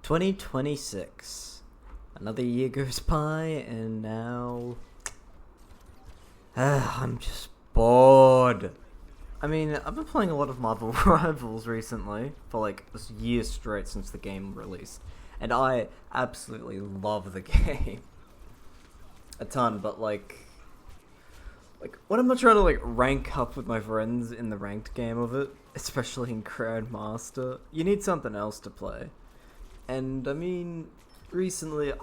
2026. Another year goes by, and now I'm just bored. I mean, I've been playing a lot of Marvel Rivals recently for like this year straight since the game released, and I absolutely love the game a ton. But like when I'm not trying to like rank up with my friends in the ranked game of it, especially in Grandmaster, you need something else to play. And I mean, recently,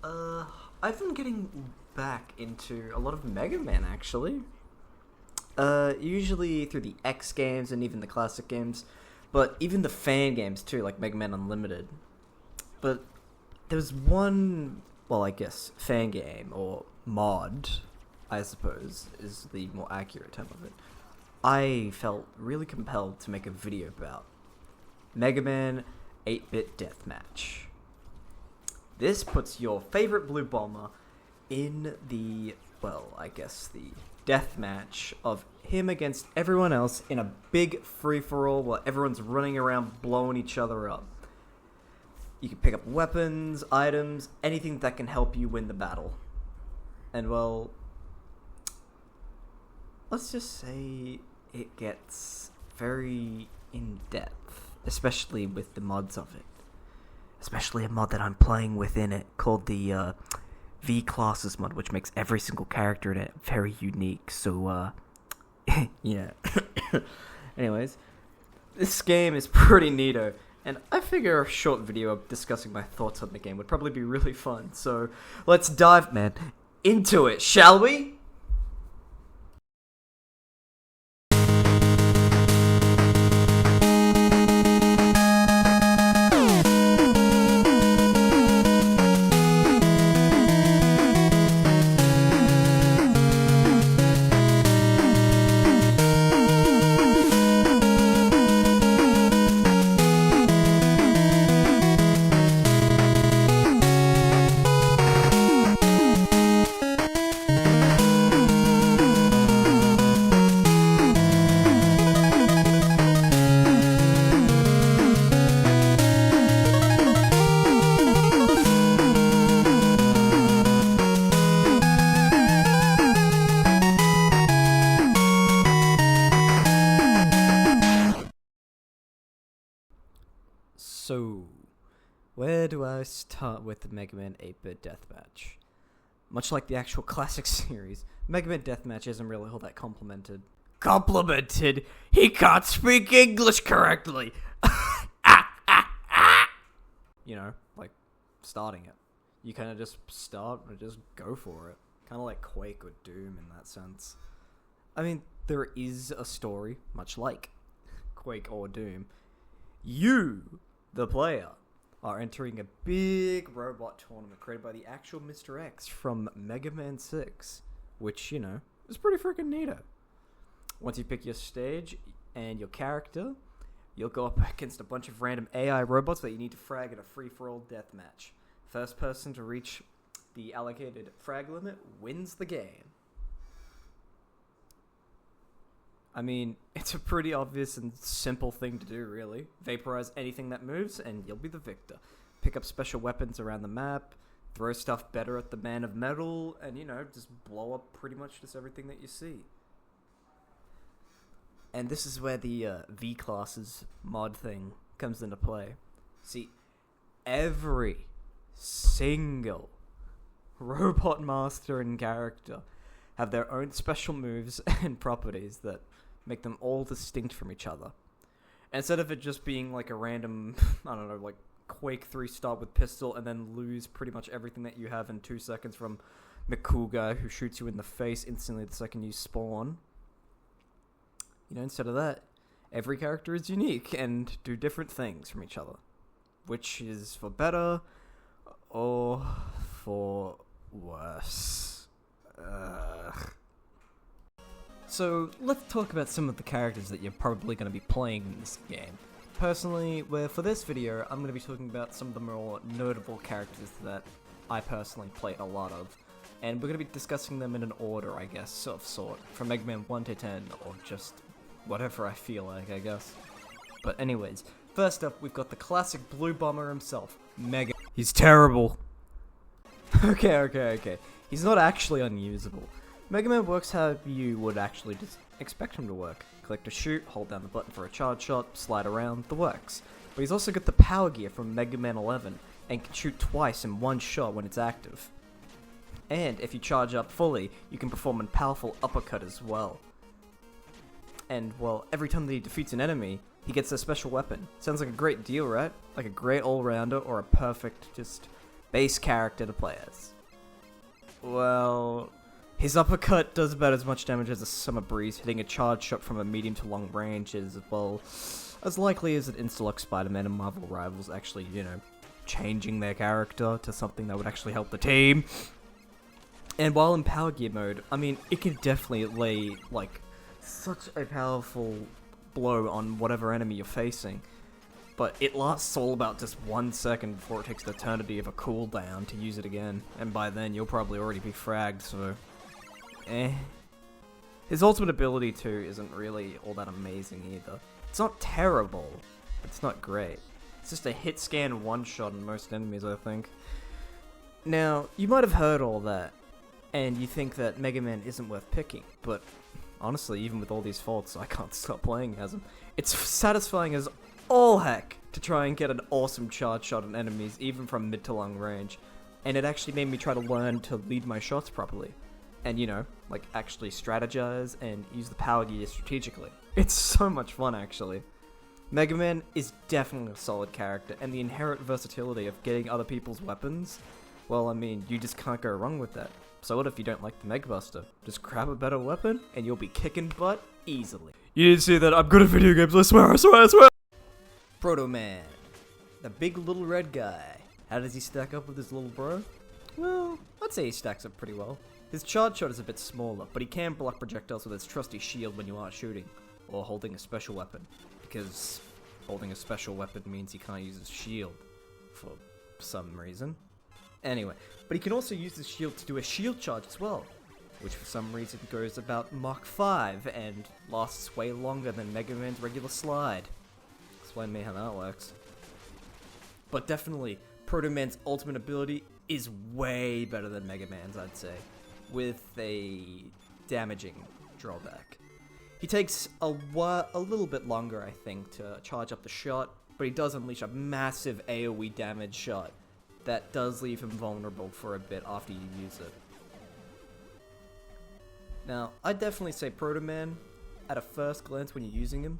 I've been getting back into a lot of MegaMan actually. Usually through the X games and even the classic games, but even the fan games too, like MegaMan Unlimited. But there's one, well, I guess fan game or mod, I suppose, is the more accurate term of it. I felt really compelled to make a video about MegaMan 8-bit DeathMatch. This puts your favorite blue bomber in the, well, I guess the deathmatch of him against everyone else in a big free-for-all where everyone's running around blowing each other up. You can pick up weapons, items, anything that can help you win the battle. And well, let's just say it gets very in-depth, especially with the mods of it. Especially a mod that I'm playing within it called the V-Classes mod, which makes every single character in it very unique, so, yeah. Anyways, this game is pretty neato, and I figure a short video of discussing my thoughts on the game would probably be really fun, so let's dive, man, into it, shall we? So, where do I start with the MegaMan 8-bit deathmatch? Much like the actual classic series, MegaMan deathmatch isn't really all that complimented. Complimented? He can't speak English correctly! You know, like, starting it. You kind of just start and just go for it. Kind of like Quake or Doom in that sense. I mean, there is a story, much like Quake or Doom. You, the player, are entering a big robot tournament created by the actual Mr. X from Mega Man 6, which, you know, is pretty freaking neato. Once you pick your stage and your character, you'll go up against a bunch of random AI robots that you need to frag in a free-for-all deathmatch. First person to reach the allocated frag limit wins the game. I mean, it's a pretty obvious and simple thing to do, really. Vaporize anything that moves, and you'll be the victor. Pick up special weapons around the map, throw stuff better at the man of metal, and, you know, just blow up pretty much just everything that you see. And this is where the V-Classes mod thing comes into play. See, every single robot master and character have their own special moves and properties that make them all distinct from each other. Instead of it just being like a random, I don't know, like Quake 3 start with pistol and then lose pretty much everything that you have in 2 seconds from McCool guy who shoots you in the face instantly the second you spawn. You know, instead of that, every character is unique and do different things from each other. Which is for better or for worse. So, let's talk about some of the characters that you're probably going to be playing in this game. Personally, for this video, I'm going to be talking about some of the more notable characters that I personally played a lot of. And we're going to be discussing them in an order, I guess, of sort, from Mega Man 1 to 10, or just whatever I feel like, I guess. But anyways, First up, we've got the classic blue bomber himself, Mega. He's terrible. Okay. He's not actually unusable. MegaMan works how you would actually just expect him to work. Click to shoot, hold down the button for a charge shot, slide around, the works. But he's also got the power gear from MegaMan 11, and can shoot twice in one shot when it's active. And if you charge up fully, you can perform a powerful uppercut as well. And, well, every time that he defeats an enemy, he gets a special weapon. Sounds like a great deal, right? Like a great all-rounder or a perfect, just, base character to play as. Well, his uppercut does about as much damage as a summer breeze, hitting a charge shot from a medium to long range is, well, as likely as an Insta-Lock Spider-Man and Marvel Rivals actually, you know, changing their character to something that would actually help the team. And while in Power Gear mode, I mean, it can definitely lay, like, such a powerful blow on whatever enemy you're facing. But it lasts all about just 1 second before it takes the eternity of a cooldown to use it again. And by then, you'll probably already be fragged, so... His ultimate ability, too, isn't really all that amazing either. It's not terrible, but it's not great. It's just a hit scan one-shot on most enemies, I think. Now, you might have heard all that, and you think that Mega Man isn't worth picking, but honestly, even with all these faults, I can't stop playing as him. It's satisfying as all heck to try and get an awesome charge shot on enemies, even from mid to long range, and it actually made me try to learn to lead my shots properly. And, you know, like, actually strategize and use the power gear strategically. It's so much fun, actually. Mega Man is definitely a solid character, and the inherent versatility of getting other people's weapons, well, I mean, you just can't go wrong with that. So what if you don't like the Mega Buster? Just grab a better weapon, and you'll be kicking butt easily. You didn't see that? I'm good at video games, I swear! Proto Man. The big little red guy. How does he stack up with his little bro? Well, I'd say he stacks up pretty well. His charge shot is a bit smaller, but he can block projectiles with his trusty shield when you aren't shooting, or holding a special weapon, because holding a special weapon means he can't use his shield, for some reason. Anyway, but he can also use his shield to do a shield charge as well, which for some reason goes about Mach 5 and lasts way longer than Mega Man's regular slide. Explain me how that works. But definitely, Proto Man's ultimate ability is way better than Mega Man's, I'd say, with a damaging drawback. He takes a little bit longer, I think, to charge up the shot, but he does unleash a massive AoE damage shot that does leave him vulnerable for a bit after you use it. Now, I'd definitely say Proto Man, at a first glance when you're using him,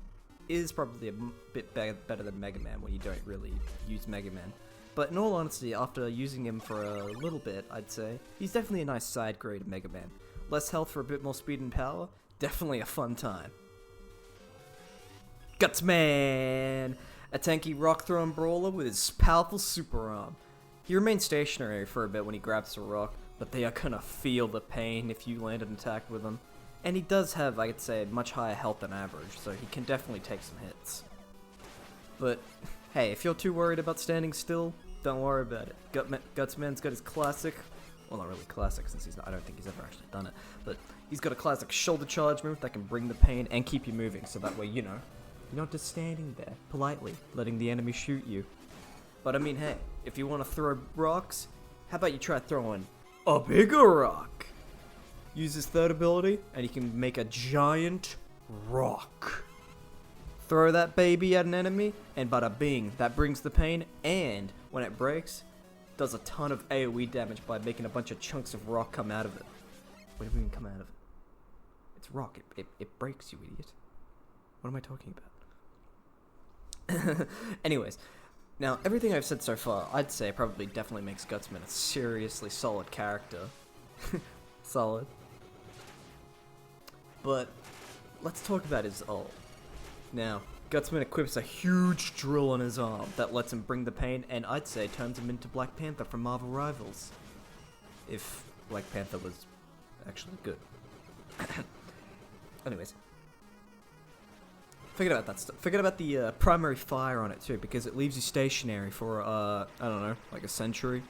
is probably a bit better than Mega Man when you don't really use Mega Man. But in all honesty, after using him for a little bit, I'd say, he's definitely a nice side grade of Mega Man. Less health for a bit more speed and power, definitely a fun time. Gutsman! A tanky rock-throwing brawler with his powerful super arm. He remains stationary for a bit when he grabs a rock, but they are gonna feel the pain if you land an attack with him. And he does have, I'd say, much higher health than average, so he can definitely take some hits. But, hey, if you're too worried about standing still, don't worry about it. Gutsman's got his classic, well, not really classic since I don't think he's ever actually done it, but he's got a classic shoulder charge move that can bring the pain and keep you moving, so that way, you know, you're not just standing there, politely, letting the enemy shoot you. But I mean, hey, if you want to throw rocks, how about you try throwing a bigger rock? Use his third ability, and he can make a giant rock. Throw that baby at an enemy, and bada bing, that brings the pain, and when it breaks, does a ton of AoE damage by making a bunch of chunks of rock come out of it. What do you mean come out of it? It's rock, it breaks, you idiot. What am I talking about? Anyways, now everything I've said so far, I'd say probably definitely makes Gutsman a seriously solid character. Solid. But let's talk about his ult. Now, Gutsman equips a huge drill on his arm that lets him bring the pain, and I'd say turns him into Black Panther from Marvel Rivals. If Black Panther was actually good. Anyways. Forget about that stuff. Forget about the primary fire on it too, because it leaves you stationary for, I don't know, like a century.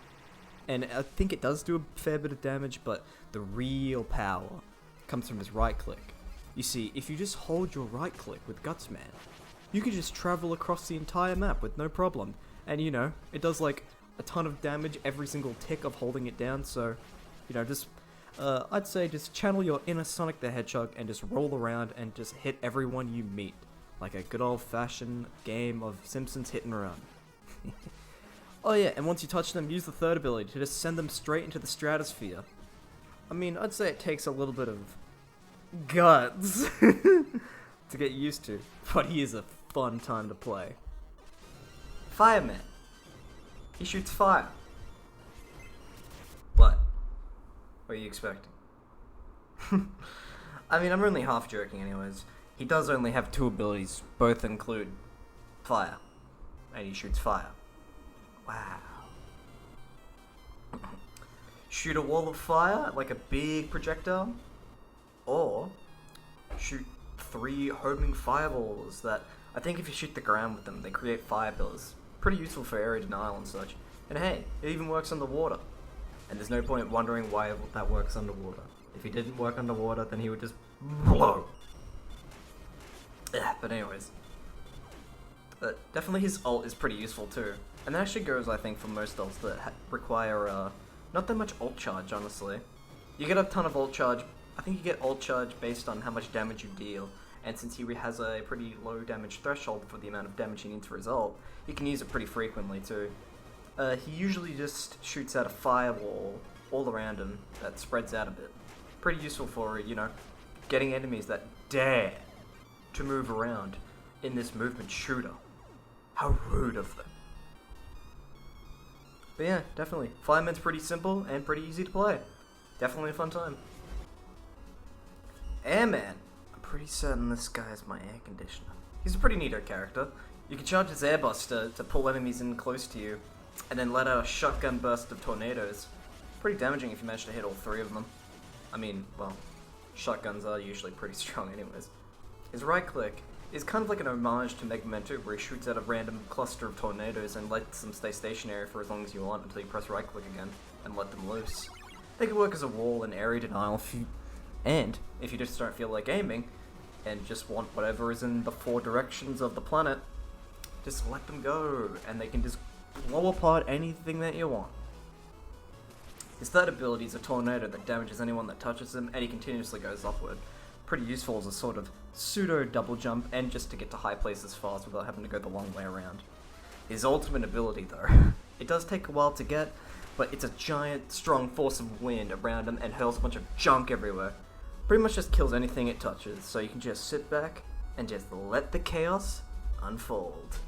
And I think it does do a fair bit of damage, but the real power comes from his right click. You see, if you just hold your right click with Gutsman, you could just travel across the entire map with no problem. And you know, it does like a ton of damage every single tick of holding it down, so, you know, just, I'd say just channel your inner Sonic the Hedgehog and just roll around and just hit everyone you meet. Like a good old-fashioned game of Simpsons hit and run. Oh yeah, and once you touch them, use the third ability to just send them straight into the stratosphere. I mean, I'd say it takes a little bit of guts to get used to, but he is a fun time to play. Fireman. He shoots fire. What? What are you expecting? I mean, I'm only half joking anyways. He does only have two abilities, both include fire. And he shoots fire. Wow. Shoot a wall of fire, like a big projectile. Or shoot 3 homing fireballs that, I think if you shoot the ground with them, they create fire pillars. Pretty useful for area denial and such. And hey, it even works underwater. And there's no point wondering why that works underwater. If he didn't work underwater, then he would just blow. Yeah, but anyways. Definitely his ult is pretty useful too. And that actually goes, I think, for most ults that require not that much ult charge, honestly. You get a ton of ult charge. I think you get ult charge based on how much damage you deal. And since he has a pretty low damage threshold for the amount of damage he needs for his ult, you can use it pretty frequently too. He usually just shoots out a fireball all around him that spreads out a bit. Pretty useful for, you know, getting enemies that dare to move around in this movement shooter. How rude of them. But yeah, definitely. Fireman's pretty simple and pretty easy to play. Definitely a fun time. Airman. I'm pretty certain this guy is my air conditioner. He's a pretty neato character. You can charge his air buster to pull enemies in close to you, and then let out a shotgun burst of tornadoes. Pretty damaging if you manage to hit all 3 of them. I mean, well, shotguns are usually pretty strong anyways. His right click is kind of like an homage to MegaMan 2, where he shoots out a random cluster of tornadoes and lets them stay stationary for as long as you want until you press right click again and let them loose. They can work as a wall and area denial if you just don't feel like aiming and just want whatever is in the 4 directions of the planet, just let them go and they can just blow apart anything that you want. His third ability is a tornado that damages anyone that touches him, and he continuously goes upward. Pretty useful as a sort of pseudo double jump and just to get to high places fast without having to go the long way around. His ultimate ability though, it does take a while to get, but it's a giant strong force of wind around him and hurls a bunch of junk everywhere. Pretty much just kills anything it touches, so you can just sit back and just let the chaos unfold.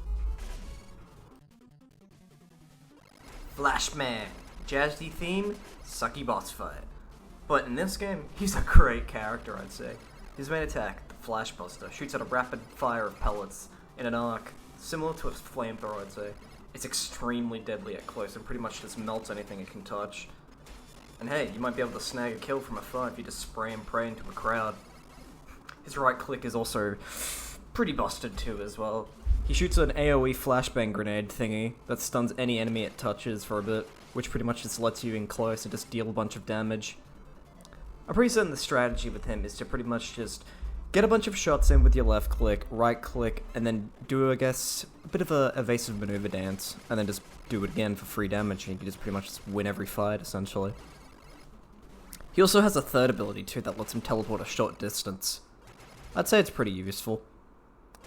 Flashman. Jazzy theme, sucky boss fight. But in this game, he's a great character, I'd say. His main attack, the Flash Buster, shoots out a rapid fire of pellets in an arc, similar to a flamethrower, I'd say. It's extremely deadly at close and pretty much just melts anything it can touch. And hey, you might be able to snag a kill from afar if you just spray and pray into a crowd. His right click is also pretty busted too as well. He shoots an AoE flashbang grenade thingy that stuns any enemy it touches for a bit, which pretty much just lets you in close and just deal a bunch of damage. I'm pretty certain the strategy with him is to pretty much just get a bunch of shots in with your left click, right click, and then do, I guess, a bit of a evasive maneuver dance, and then just do it again for free damage, and you can just pretty much just win every fight, essentially. He also has a third ability too that lets him teleport a short distance. I'd say it's pretty useful.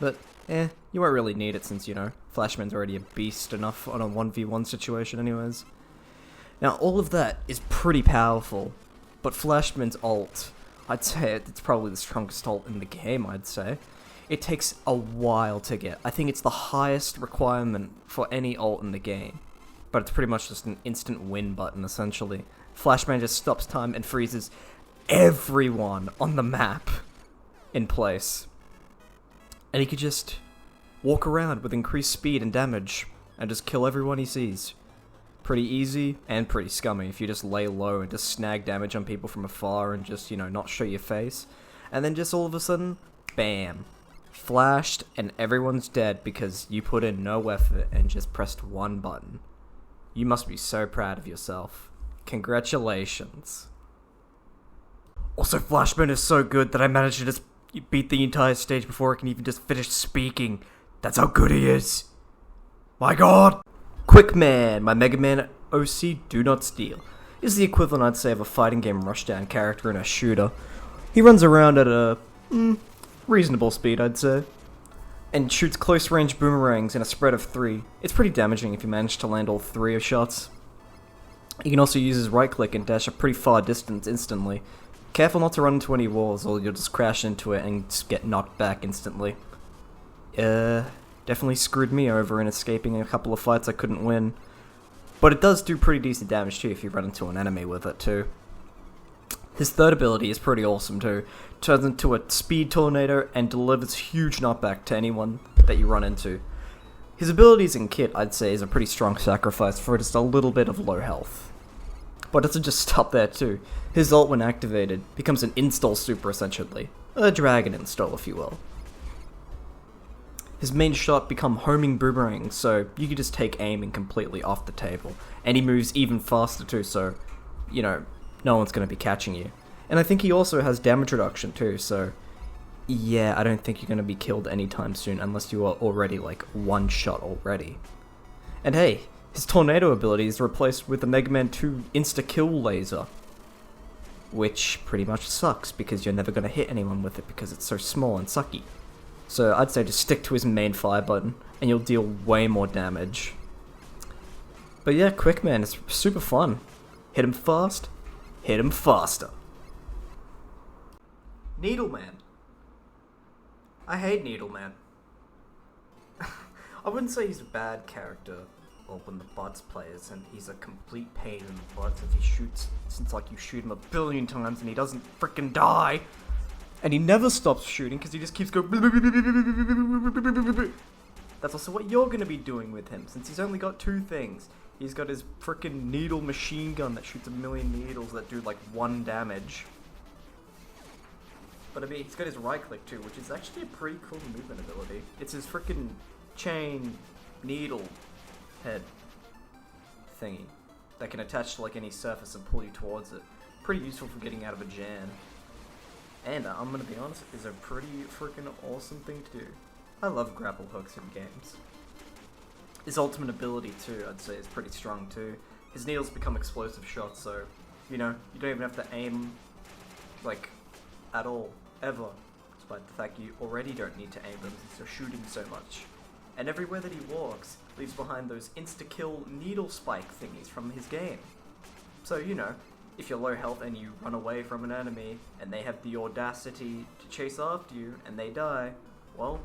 But, you won't really need it since, you know, Flashman's already a beast enough on a 1v1 situation anyways. Now, all of that is pretty powerful, but Flashman's ult, I'd say it's probably the strongest ult in the game, I'd say. It takes a while to get. I think it's the highest requirement for any ult in the game, but it's pretty much just an instant win button, essentially. Flashman just stops time and freezes everyone on the map in place. And he could just walk around with increased speed and damage and just kill everyone he sees. Pretty easy and pretty scummy if you just lay low and just snag damage on people from afar and just, you know, not show your face. And then just all of a sudden, bam. Flashed and everyone's dead because you put in no effort and just pressed one button. You must be so proud of yourself. Congratulations. Also, Flashman is so good that I managed to just beat the entire stage before I can even just finish speaking. That's how good he is. My god! Quickman, my Mega Man OC Do Not Steal, is the equivalent, I'd say, of a fighting game rushdown character in a shooter. He runs around at a reasonable speed, I'd say, and shoots close-range boomerangs in a spread of 3. It's pretty damaging if you manage to land all 3 of shots. He can also use his right-click and dash a pretty far distance instantly. Careful not to run into any walls, or you'll just crash into it and just get knocked back instantly. Definitely screwed me over in escaping a couple of fights I couldn't win. But it does do pretty decent damage too if you run into an enemy with it too. His third ability is pretty awesome too. Turns into a speed tornado and delivers huge knockback to anyone that you run into. His abilities in kit, I'd say, is a pretty strong sacrifice for just a little bit of low health. But it doesn't just stop there too. His ult, when activated, becomes an install super essentially. A dragon install, if you will. His main shot become homing boomerangs, so you can just take aiming completely off the table. And he moves even faster too, so, you know, no one's going to be catching you. And I think he also has damage reduction too, so yeah, I don't think you're going to be killed anytime soon unless you are already like one shot already. And hey, his tornado ability is replaced with the Mega Man 2 insta-kill laser, which pretty much sucks because you're never going to hit anyone with it because it's so small and sucky. So I'd say just stick to his main fire button and you'll deal way more damage. But yeah, Quickman is super fun. Hit him fast, hit him faster. Needleman. I hate Needleman. I wouldn't say he's a bad character, or when the buds plays, and he's a complete pain in the butt if he shoots, since like you shoot him a billion times and he doesn't frickin' die. And he never stops shooting because he just keeps going. That's also what you're gonna be doing with him, since he's only got 2 things. He's got his frickin' needle machine gun that shoots 1,000,000 needles that do like 1 damage. But I mean, he's got his right click too, which is actually a pretty cool movement ability. It's his frickin' chain needle head thingy that can attach to like any surface and pull you towards it. Pretty useful for getting out of a jam. And I'm gonna be honest, is a pretty freaking awesome thing to do. I love grapple hooks in games. His ultimate ability too, I'd say, is pretty strong too. His needles become explosive shots, so, you know, you don't even have to aim, like, at all, ever. Despite the fact you already don't need to aim them since you're shooting so much. And everywhere that he walks leaves behind those insta-kill needle spike thingies from his game. So, you know, if you're low health and you run away from an enemy and they have the audacity to chase after you and they die, well,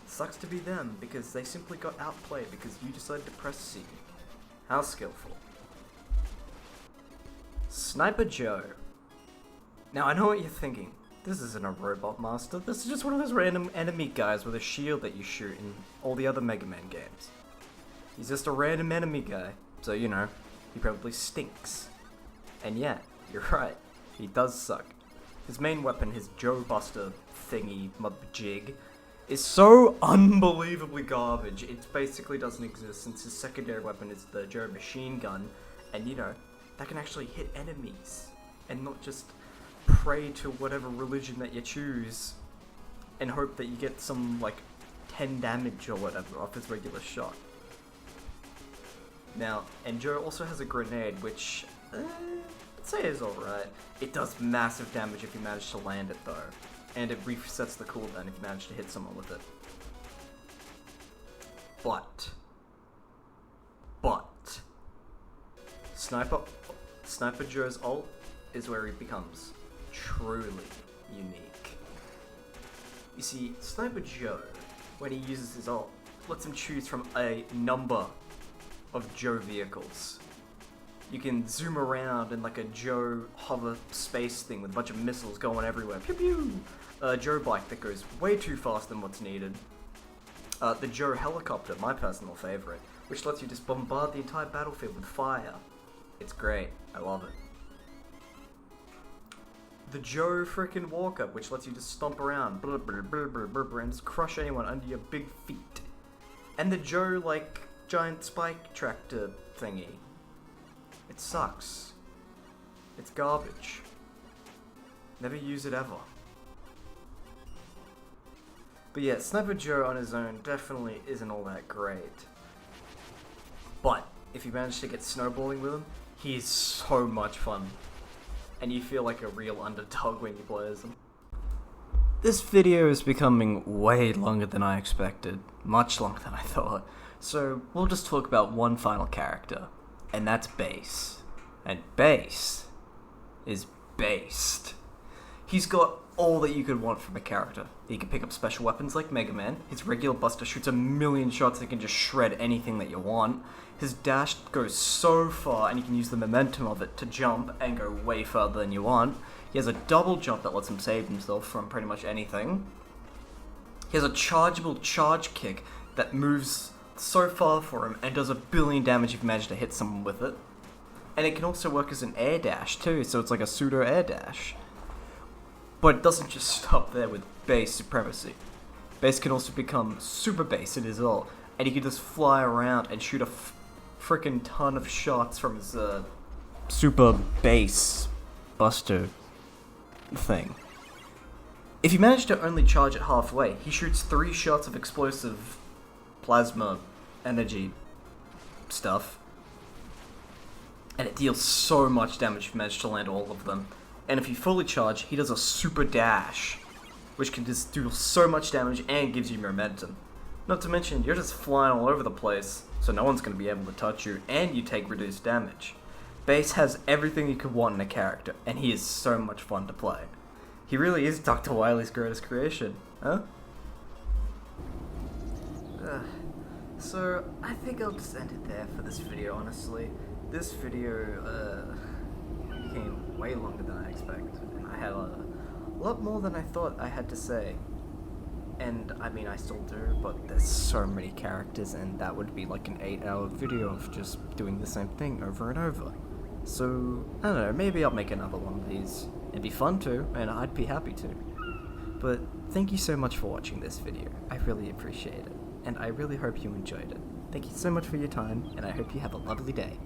sucks to be them because they simply got outplayed because you decided to press C. How skillful. Sniper Joe. Now I know what you're thinking. This isn't a robot master. This is just one of those random enemy guys with a shield that you shoot in all the other Mega Man games. He's just a random enemy guy, so you know, he probably stinks. And yeah, you're right, he does suck. His main weapon, his Joe Buster thingy jig, is so unbelievably garbage. It basically doesn't exist since his secondary weapon is the Joe machine gun, and you know, that can actually hit enemies and not just pray to whatever religion that you choose and hope that you get some like 10 damage or whatever off his regular shot. Now, and Joe also has a grenade which I'd say is alright. It does massive damage if you manage to land it though, and it resets the cooldown if you manage to hit someone with it. But Sniper Joe's ult is where he becomes truly unique. You see, Sniper Joe, when he uses his ult, lets him choose from a number of Joe vehicles. You can zoom around in like a Joe hover space thing with a bunch of missiles going everywhere. Pew pew! A Joe bike that goes way too fast than what's needed. The Joe helicopter, my personal favorite, which lets you just bombard the entire battlefield with fire. It's great. I love it. The Joe frickin' walker, which lets you just stomp around and just crush anyone under your big feet. And the Joe, like, giant spike tractor thingy. It sucks. It's garbage. Never use it ever. But yeah, Sniper Joe on his own definitely isn't all that great. But if you manage to get snowballing with him, he's so much fun. And you feel like a real underdog when you play as him. This video is becoming way longer than I expected. Much longer than I thought. So we'll just talk about one final character. And that's Base. And Base is based. He's got all that you could want from a character. He can pick up special weapons like MegaMan. His regular buster shoots 1,000,000 shots that can just shred anything that you want. His dash goes so far and you can use the momentum of it to jump and go way further than you want. He has a double jump that lets him save himself from pretty much anything. He has a chargeable charge kick that moves so far for him and does 1,000,000,000 damage if you manage to hit someone with it. And it can also work as an air dash too, so it's like a pseudo air dash. But it doesn't just stop there with base supremacy. Base can also become super base in his ult, and he can just fly around and shoot a freaking ton of shots from his super base buster thing. If you manage to only charge it halfway, he shoots 3 shots of explosive plasma energy stuff, and it deals so much damage if you manage to land all of them. And if you fully charge, he does a super dash, which can just do so much damage and gives you momentum. Not to mention, you're just flying all over the place, so no one's going to be able to touch you, and you take reduced damage. Base has everything you could want in a character, and he is so much fun to play. He really is Dr. Wily's greatest creation, huh? So, I think I'll just end it there for this video, honestly. This video, became way longer than I expected, and I had a lot more than I thought I had to say. And, I mean, I still do, but there's so many characters, and that would be like an 8-hour video of just doing the same thing over and over. So, I don't know, maybe I'll make another one of these. It'd be fun to, and I'd be happy to. But thank you so much for watching this video. I really appreciate it, and I really hope you enjoyed it. Thank you so much for your time, and I hope you have a lovely day.